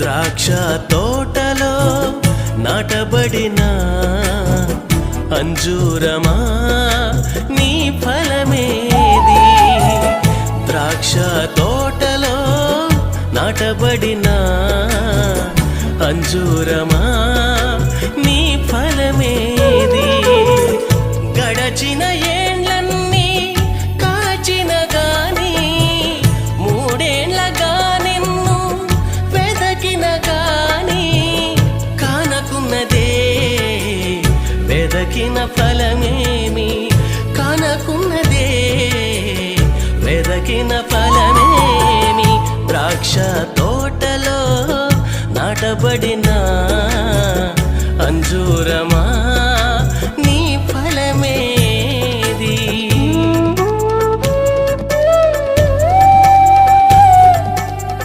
ద్రాక్ష తోటలో నాటబడిన అంజూరమా నీ ఫలమేది? ద్రాక్ష తోటలో నాటబడిన అంజూరమా నీ ఫలమేది? గడచిన ఏండ్లన్నీ కాచిన గాని మూడేండ్లగా నిన్ను వెదకిన గాని కానకున్నదే వెదకిన ఫలమేమి? కానకున్నదే వెదకిన ఫలమేమి? ద్రాక్ష తోటలో నాటబడిన